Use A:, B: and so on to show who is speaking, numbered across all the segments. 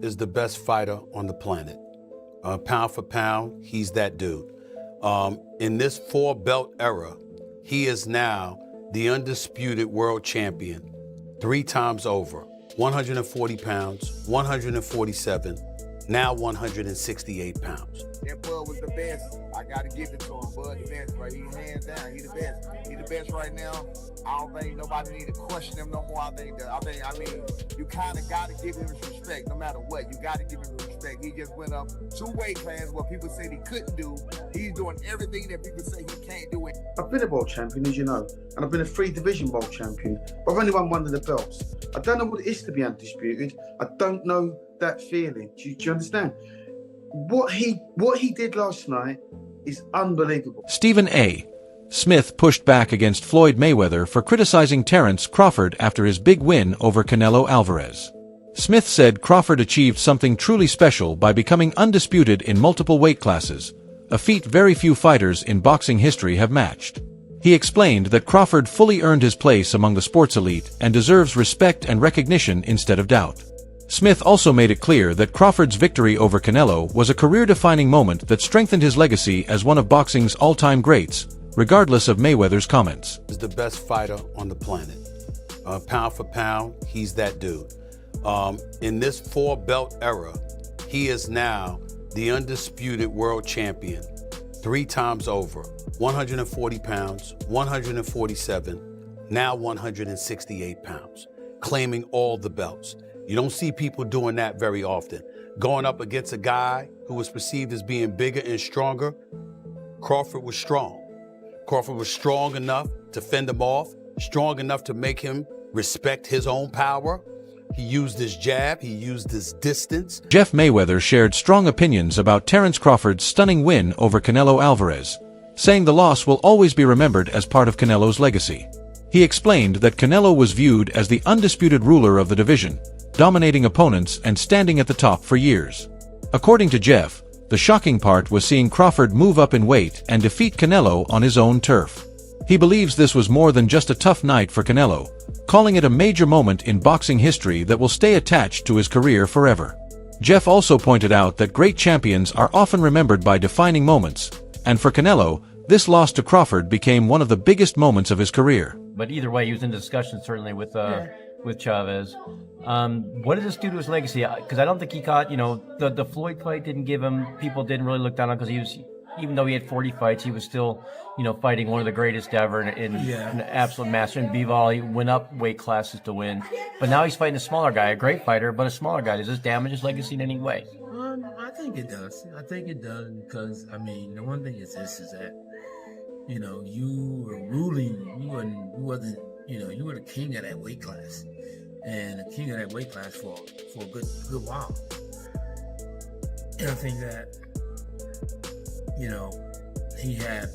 A: is the best fighter on the planet. Pound for pound, he's that dude. In this 4-belt era, he is now the undisputed world champion 3 times over. 140 pounds, 147, now 168 pounds.
B: That Bud was the best. I gotta give it to him. Bud the best, right? He hands down. He the best. He the best right now. I don't think nobody need to question him no more. I mean, you kind of gotta give him his respect, no matter what. You gotta give him his respect. He just went up 2 weight classes what people said he couldn't do. He's doing everything that people say he can't do.
C: I've been a world champion, as you know, and I've been a 3-division world champion. But I've only won one of the belts. I don't know what it is to be undisputed. I don't know that feeling. Do you understand? What he did last night is unbelievable.
D: Stephen A. Smith pushed back against Floyd Mayweather for criticizing Terence Crawford after his big win over Canelo Álvarez. Smith said Crawford achieved something truly special by becoming undisputed in multiple weight classes, a feat very few fighters in boxing history have matched. He explained that Crawford fully earned his place among the sports elite and deserves respect and recognition instead of doubt. Smith also made it clear that Crawford's victory over Canelo was a career-defining moment that strengthened his legacy as one of boxing's all-time greats, regardless of Mayweather's comments.
A: He's the best fighter on the planet. Pound for pound, he's that dude. In this 4-belt era, he is now the undisputed world champion 3 times over. 140 pounds, 147, now 168 pounds, claiming all the belts. You don't see people doing that very often. Going up against a guy who was perceived as being bigger and stronger, Crawford was strong. Crawford was strong enough to fend him off, strong enough to make him respect his own power. He used his jab, he used his distance.
D: Jeff Mayweather shared strong opinions about Terence Crawford's stunning win over Canelo Álvarez, saying the loss will always be remembered as part of Canelo's legacy. He explained that Canelo was viewed as the undisputed ruler of the division, dominating opponents and standing at the top for years. According to Jeff, the shocking part was seeing Crawford move up in weight and defeat Canelo on his own turf. He believes this was more than just a tough night for Canelo, calling it a major moment in boxing history that will stay attached to his career forever. Jeff also pointed out that great champions are often remembered by defining moments, and for Canelo, this loss to Crawford became one of the biggest moments of his career.
E: But either way, he was in discussion certainly with Chavez. What does this do to his legacy? Because I don't think he caught, the Floyd fight people didn't really look down on, because he was, even though he had 40 fights, he was still, fighting one of the greatest ever in an absolute master. In B-Ball, he went up weight classes to win. But now he's fighting a smaller guy, a great fighter, but a smaller guy. Does this damage his legacy in any way?
F: I think it does. I think it does because, the one thing is this, is that, you were ruling, you were the king of that weight class. And the king of that weight class for a good while. And I think that, he had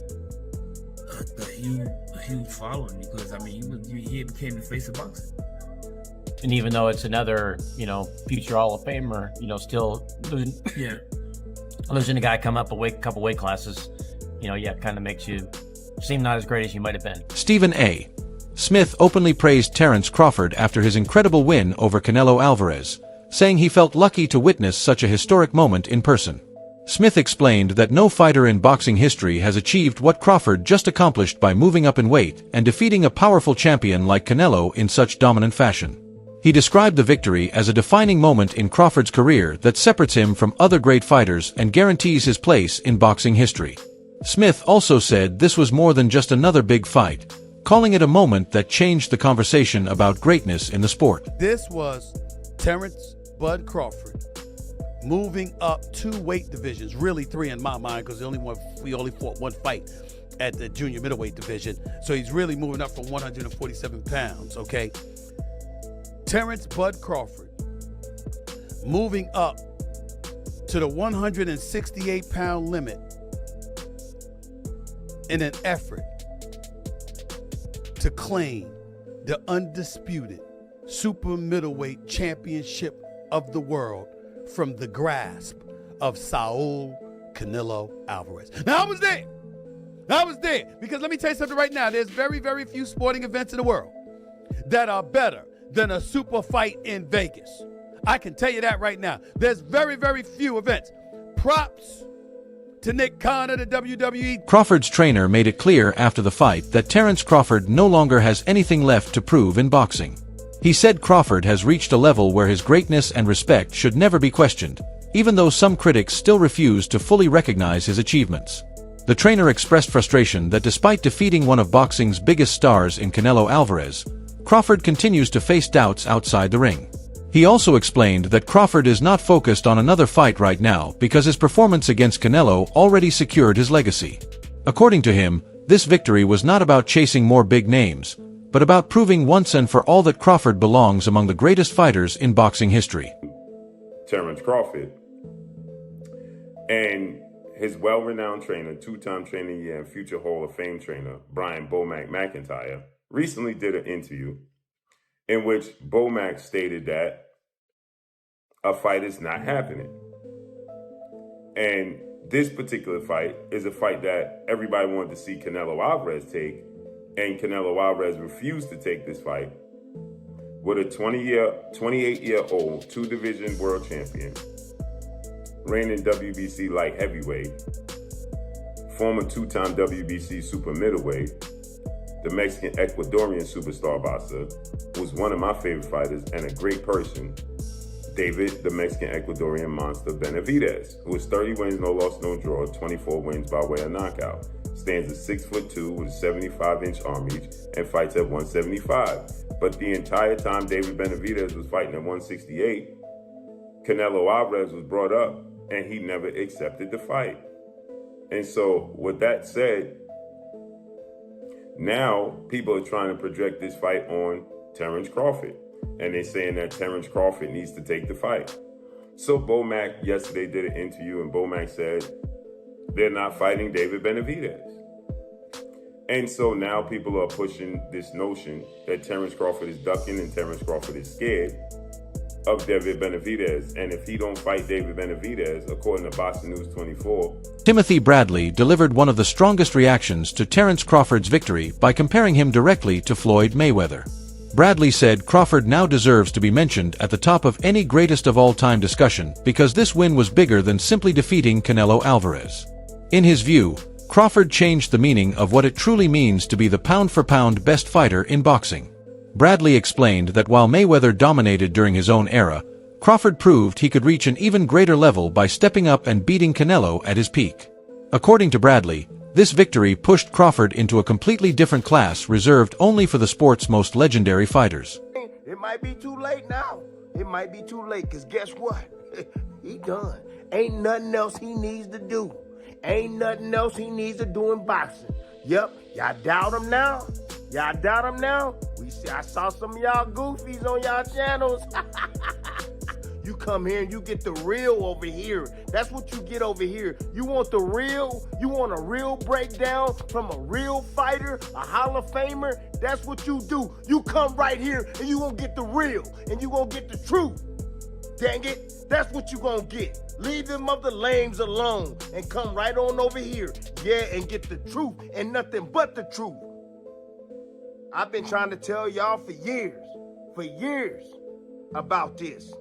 F: a huge following because, he became the face of boxing.
E: And even though it's another, future Hall of Famer, still losing a guy come up a couple weight classes, it kind of makes you seem not as great as you might have been.
D: Stephen A. Smith openly praised Terence Crawford after his incredible win over Canelo Álvarez, saying he felt lucky to witness such a historic moment in person. Smith explained that no fighter in boxing history has achieved what Crawford just accomplished by moving up in weight and defeating a powerful champion like Canelo in such dominant fashion. He described the victory as a defining moment in Crawford's career that separates him from other great fighters and guarantees his place in boxing history. Smith also said this was more than just another big fight, calling it a moment that changed the conversation about greatness in the sport.
A: This was Terence "Bud" Crawford moving up 2 weight divisions, really 3 in my mind, because we only fought 1 fight at the junior middleweight division. So he's really moving up from 147 pounds, okay? Terence "Bud" Crawford moving up to the 168-pound limit in an effort to claim the undisputed super middleweight championship of the world from the grasp of Saul Canelo Álvarez. Now, I was there because let me tell you something right now. There's very, very few sporting events in the world that are better than a super fight in Vegas. I can tell you that right now. There's very, very few events. Props to Nick Khan of the WWE.
D: Crawford's trainer made it clear after the fight that Terence Crawford no longer has anything left to prove in boxing. He said Crawford has reached a level where his greatness and respect should never be questioned, even though some critics still refuse to fully recognize his achievements. The trainer expressed frustration that despite defeating one of boxing's biggest stars in Canelo Álvarez, Crawford continues to face doubts outside the ring. He also explained that Crawford is not focused on another fight right now because his performance against Canelo already secured his legacy. According to him, this victory was not about chasing more big names, but about proving once and for all that Crawford belongs among the greatest fighters in boxing history.
G: Terence Crawford and his well-renowned trainer, two-time trainer of the year and future Hall of Fame trainer, Brian Bomac McIntyre, recently did an interview in which Bomac stated that a fight is not happening. And this particular fight is a fight that everybody wanted to see Canelo Álvarez take, and Canelo Álvarez refused to take this fight with a 28-year-old two-division world champion, reigning WBC light heavyweight, former two-time WBC super middleweight, the Mexican Ecuadorian superstar boxer, who's one of my favorite fighters and a great person, David, the Mexican Ecuadorian monster Benavidez, who is 30 wins, no loss, no draw, 24 wins by way of knockout. Stands at 6'2" with a 75-inch arm reach and fights at 175. But the entire time David Benavidez was fighting at 168, Canelo Álvarez was brought up and he never accepted the fight. And so with that said, now people are trying to project this fight on Terence Crawford. And they're saying that Terence Crawford needs to take the fight. So Bomac yesterday did an interview and Bomac said they're not fighting David Benavidez. And so now people are pushing this notion that Terence Crawford is ducking and Terence Crawford is scared of David Benavidez. And if he don't fight David Benavidez, according to Boxing News 24,
D: Timothy Bradley delivered one of the strongest reactions to Terence Crawford's victory by comparing him directly to Floyd Mayweather. Bradley said Crawford now deserves to be mentioned at the top of any greatest of all time discussion because this win was bigger than simply defeating Canelo Álvarez. In his view, Crawford changed the meaning of what it truly means to be the pound-for-pound best fighter in boxing. Bradley explained that while Mayweather dominated during his own era, Crawford proved he could reach an even greater level by stepping up and beating Canelo at his peak. According to Bradley, this victory pushed Crawford into a completely different class reserved only for the sport's most legendary fighters.
H: It might be too late now. It might be too late, because guess what? He done. Ain't nothing else he needs to do. Ain't nothing else he needs to do in boxing. Yep, y'all doubt him now? Y'all doubt him now? I saw some of y'all goofies on y'all channels. You come here and you get the real over here. That's what you get over here. You want the real? You want a real breakdown from a real fighter, a Hall of Famer? That's what you do. You come right here and you gonna get the real and you gonna get the truth. Dang it, that's what you gonna get. Leave them other lames alone and come right on over here. Yeah, and get the truth and nothing but the truth. I've been trying to tell y'all for years about this.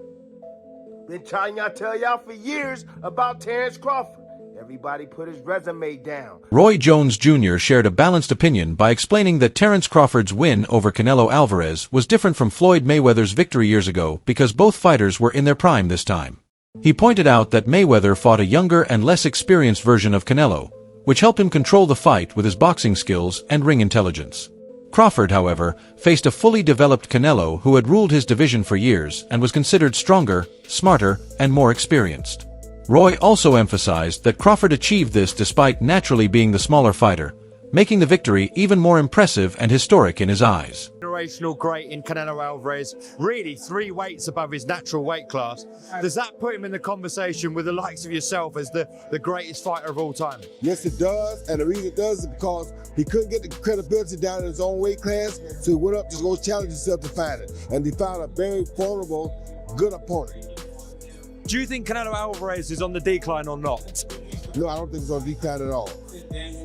H: Been trying to tell y'all for years about Terence Crawford. Everybody put his resume down.
D: Roy Jones Jr. shared a balanced opinion by explaining that Terence Crawford's win over Canelo Álvarez was different from Floyd Mayweather's victory years ago because both fighters were in their prime this time. He pointed out that Mayweather fought a younger and less experienced version of Canelo, which helped him control the fight with his boxing skills and ring intelligence. Crawford, however, faced a fully developed Canelo who had ruled his division for years and was considered stronger, smarter, and more experienced. Roy also emphasized that Crawford achieved this despite naturally being the smaller fighter, making the victory even more impressive and historic in his eyes.
I: Generational great in Canelo Álvarez, really 3 weights above his natural weight class. Does that put him in the conversation with the likes of yourself as the greatest fighter of all time?
J: Yes, it does, and the reason it does is because he couldn't get the credibility down in his own weight class, so he went up just go challenge himself to fight it, and he found a very formidable, good opponent.
I: Do you think Canelo Álvarez is on the decline or not?
J: No, I don't think he's on decline at all.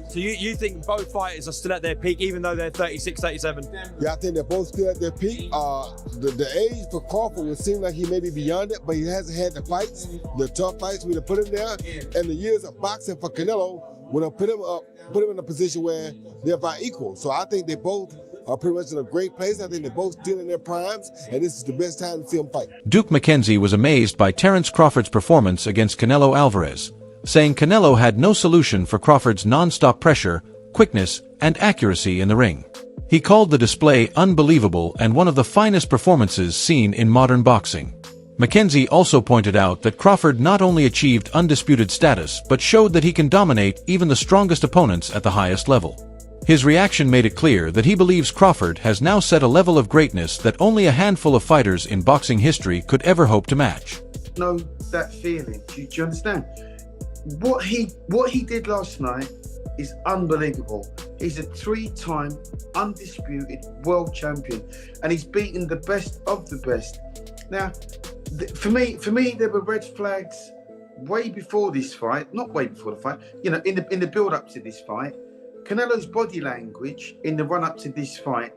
I: So you think both fighters are still at their peak, even though they're 36, 37?
J: Yeah, I think they're both still at their peak. The age for Crawford would seem like he may be beyond it, but he hasn't had the fights, the tough fights we have put him there. And the years of boxing for Canelo would have put him in a position where they're about equal. So I think they both are pretty much in a great place. I think they're both still in their primes, and this is the best time to see them fight.
D: Duke McKenzie was amazed by Terence Crawford's performance against Canelo Álvarez, saying Canelo had no solution for Crawford's non-stop pressure, quickness, and accuracy in the ring. He called the display unbelievable and one of the finest performances seen in modern boxing. McKenzie also pointed out that Crawford not only achieved undisputed status but showed that he can dominate even the strongest opponents at the highest level. His reaction made it clear that he believes Crawford has now set a level of greatness that only a handful of fighters in boxing history could ever hope to match.
C: Know that feeling. Do you understand? What he did last night is unbelievable. He's a 3-time undisputed world champion, and he's beaten the best of the best. Now, for me, there were red flags way before this fight. Not way before the fight. You know, in the build-up to this fight. Canelo's body language in the run-up to this fight,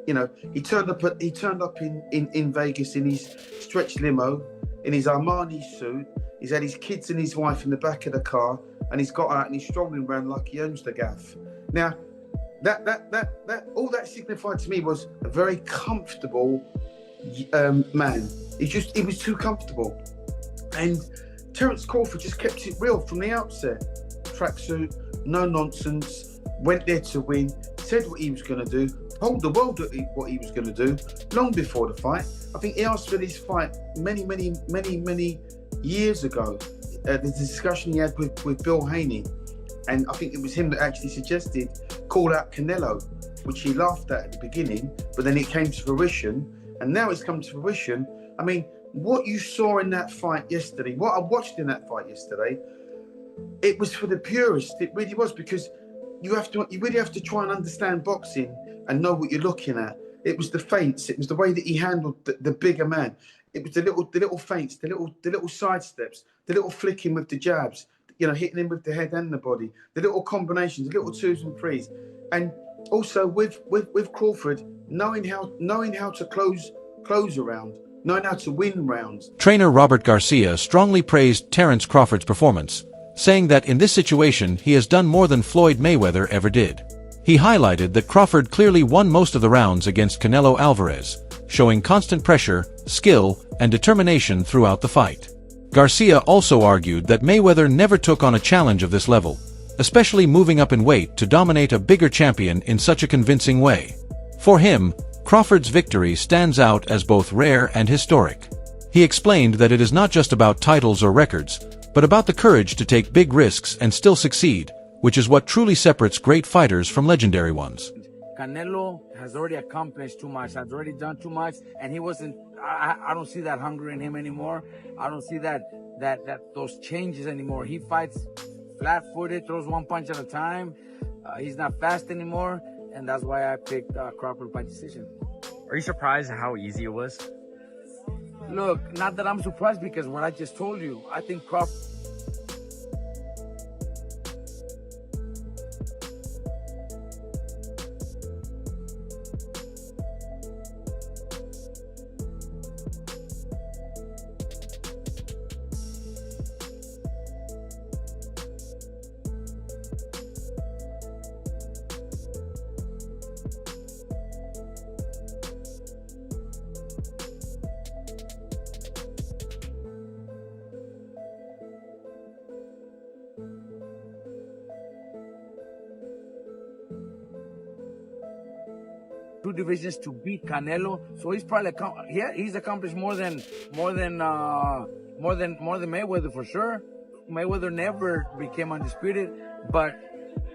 C: you know, he turned up in Vegas in his stretch limo, in his Armani suit. He's had his kids and his wife in the back of the car, and he's got out and he's strolling around like he owns the gaff. Now, that all that signified to me was a very comfortable man. He was too comfortable, and Terence Crawford just kept it real from the outset. Tracksuit, no nonsense. Went there to win, said what he was going to do, told the world what he was going to do long before the fight. I think he asked for this fight many years ago. The discussion he had with Bill Haney, and I think it was him that actually suggested call out Canelo, which he laughed at the beginning, but then it came to fruition, and now it's come to fruition. I mean, what you saw in that fight yesterday, what I watched in that fight yesterday, it was for the purists. It really was, because you really have to try and understand boxing and know what you're looking at. It was the feints. It was the way that he handled the bigger man. It was the little feints, the little side steps, the little flicking with the jabs, you know, hitting him with the head and the body, the little combinations, the little 2s and 3s, and also with Crawford knowing how to close a round, knowing how to win rounds.
D: Trainer Robert Garcia strongly praised Terence Crawford's performance, saying that in this situation he has done more than Floyd Mayweather ever did. He highlighted that Crawford clearly won most of the rounds against Canelo Álvarez, showing constant pressure, skill, and determination throughout the fight. Garcia also argued that Mayweather never took on a challenge of this level, especially moving up in weight to dominate a bigger champion in such a convincing way. For him, Crawford's victory stands out as both rare and historic. He explained that it is not just about titles or records, but about the courage to take big risks and still succeed, which is what truly separates great fighters from legendary ones.
K: Canelo has already accomplished too much, has already done too much, and he wasn't, I don't see that hunger in him anymore. I don't see those changes anymore. He fights flat-footed, throws one punch at a time. He's not fast anymore, and that's why I picked Crawford by decision.
L: Are you surprised at how easy it was?
K: Look, not that I'm surprised, because what I just told you, I think Crawford... two divisions to beat Canelo, so he's probably he's accomplished more than Mayweather for sure. Mayweather never became undisputed, but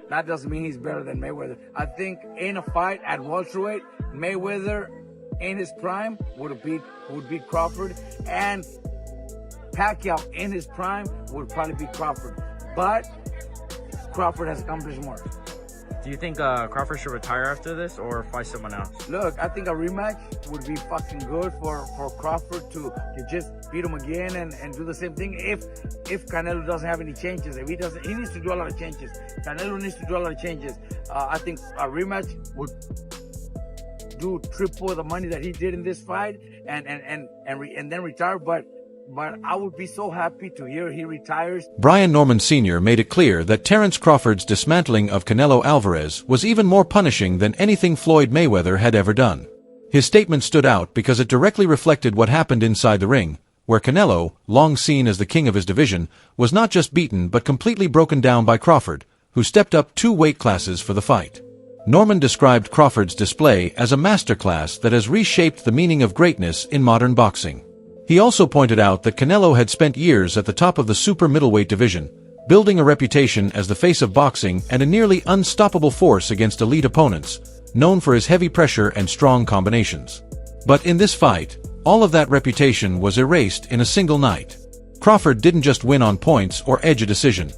K: that doesn't mean he's better than Mayweather. I think in a fight at welterweight, Mayweather in his prime would beat Crawford, and Pacquiao in his prime would probably beat Crawford, but Crawford has accomplished more.
L: Do you think Crawford should retire after this or fight someone else?
K: Look, I think a rematch would be fucking good for Crawford to just beat him again and do the same thing. If Canelo doesn't have any changes, if he doesn't, he needs to do a lot of changes. Canelo needs to do a lot of changes. I think a rematch would do triple the money that he did in this fight and then retire. But I would be so happy to hear he retires.
D: Brian Norman Sr. made it clear that Terence Crawford's dismantling of Canelo Álvarez was even more punishing than anything Floyd Mayweather had ever done. His statement stood out because it directly reflected what happened inside the ring, where Canelo, long seen as the king of his division, was not just beaten but completely broken down by Crawford, who stepped up 2 weight classes for the fight. Norman described Crawford's display as a masterclass that has reshaped the meaning of greatness in modern boxing. He also pointed out that Canelo had spent years at the top of the super middleweight division, building a reputation as the face of boxing and a nearly unstoppable force against elite opponents, known for his heavy pressure and strong combinations. But in this fight, all of that reputation was erased in a single night. Crawford didn't just win on points or edge a decision.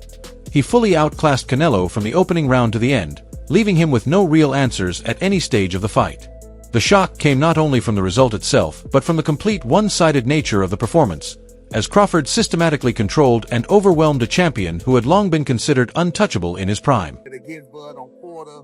D: He fully outclassed Canelo from the opening round to the end, leaving him with no real answers at any stage of the fight. The shock came not only from the result itself, but from the complete one-sided nature of the performance, as Crawford systematically controlled and overwhelmed a champion who had long been considered untouchable in his prime.
B: Against Bud on Porter,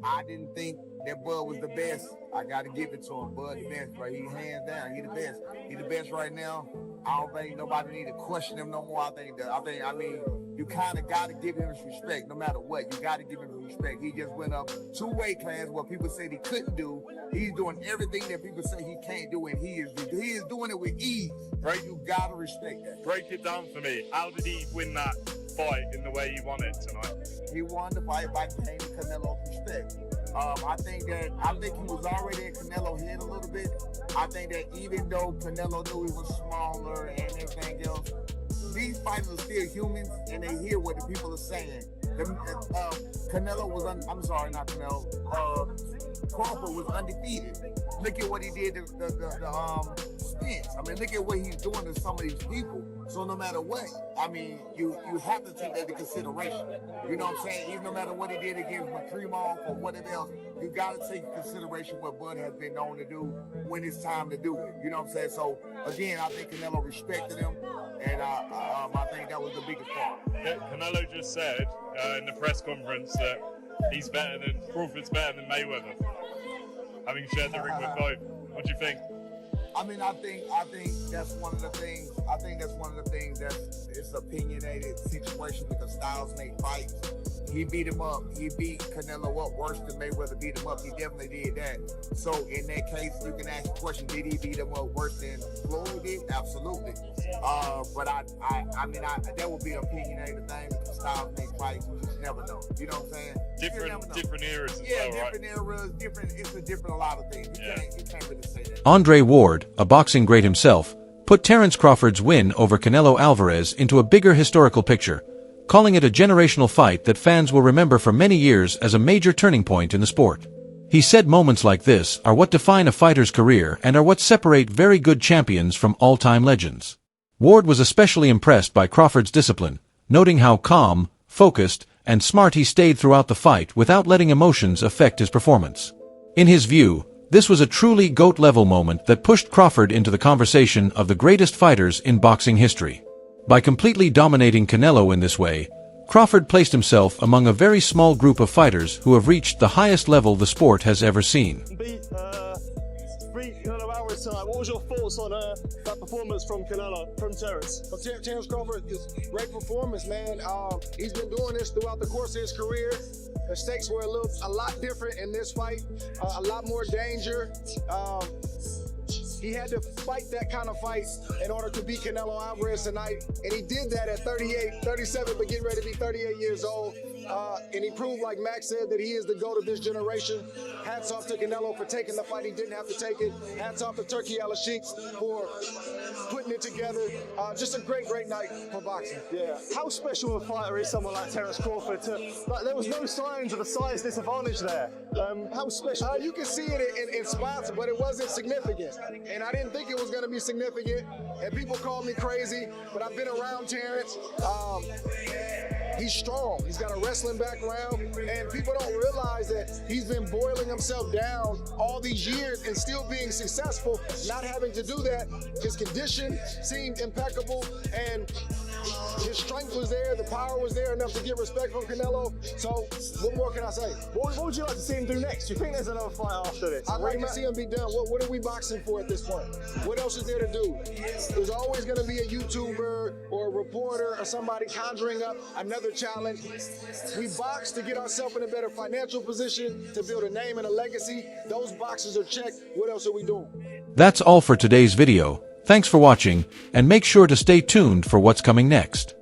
B: I didn't think that Bud was the best. I got to give it to him. Bud the best, right? He hands down. He the best. He the best right now. I don't think nobody need to question him no more. I mean, you kind of got to give him his respect no matter what. You got to give him his respect. He just went up 2 weight classes what people said he couldn't do. He's doing everything that people say he can't do, and he is doing it with ease. Right? You got to respect that.
M: Break it down for me. How did he win that fight in the way he won it tonight?
B: He won the fight by gaining Canelo's respect. I think he was already in Canelo's head a little bit. I think that even though Canelo knew he was smaller and everything else, these fighters are still humans and they hear what the people are saying. Canelo was Crawford was undefeated. Look at what he did to Spence. I mean, look at what he's doing to some of these people. So no matter what, I mean, you have to take that into consideration. You know what I'm saying? Even no matter what he did against Makrimov or whatever else, you got to take into consideration what Bud has been known to do when it's time to do it. You know what I'm saying? So again, I think Canelo respected him, and I think that was the biggest part.
M: Canelo just said in the press conference that Crawford's better than Mayweather, having shared the ring with both. What do you think?
B: I mean, I think that's one of the things. I think that's one of the things it's opinionated situation because Styles make fights. He beat him up. He beat Canelo up worse than Mayweather beat him up. He definitely did that. So in that case, you can ask the question: did he beat him up worse than Floyd did? Absolutely. But I mean, that would be an opinionated thing because Styles make fights. You just never know. You know what I'm saying?
M: Different eras. As
B: yeah,
M: well,
B: different eras. Different. It's a lot of things. You can't really say that.
D: Andre Ward, a boxing great himself, put Terence Crawford's win over Canelo Álvarez into a bigger historical picture, calling it a generational fight that fans will remember for many years as a major turning point in the sport. He said moments like this are what define a fighter's career and are what separate very good champions from all-time legends. Ward was especially impressed by Crawford's discipline, noting how calm, focused, and smart he stayed throughout the fight without letting emotions affect his performance. In his view, this was a truly GOAT-level moment that pushed Crawford into the conversation of the greatest fighters in boxing history. By completely dominating Canelo in this way, Crawford placed himself among a very small group of fighters who have reached the highest level the sport has ever seen.
N: Beat Canelo Álvarez tonight. What was your thoughts on that performance from Terence?
J: Well, Terence Crawford is a great performance, man. He's been doing this throughout the course of his career. The stakes were a lot different in this fight, a lot more danger. He had to fight that kind of fight in order to beat Canelo Álvarez tonight, and he did that at 37, but getting ready to be 38 years old. And he proved, like Max said, that he is the GOAT of this generation. Hats off to Canelo for taking the fight. He didn't have to take it. Hats off to Turkey Al-Sheikhs for putting it together. Just a great night for boxing.
N: Yeah. How special a fighter is someone like Terence Crawford? There was no signs of a size disadvantage there. How special?
J: You can see it in spots, but it wasn't significant. And I didn't think it was going to be significant. And people called me crazy, but I've been around Terence. He's strong. He's got a wrestling
O: wrestling background, and people don't realize that he's been boiling himself down all these years and still being successful, not having to do that. His condition seemed impeccable, and his strength was there, the power was there enough to get respect from Canelo. So what more can I say?
N: What would you like to see him do next? Do you think there's another fight after this?
O: I'd like to see him be done. What are we boxing for at this point? What else is there to do? There's always going to be a YouTuber or a reporter or somebody conjuring up another challenge. We box to get ourselves in a better financial position, to build a name and a legacy. Those boxes are checked. What else are we doing?
D: That's all for today's video. Thanks for watching, and make sure to stay tuned for what's coming next.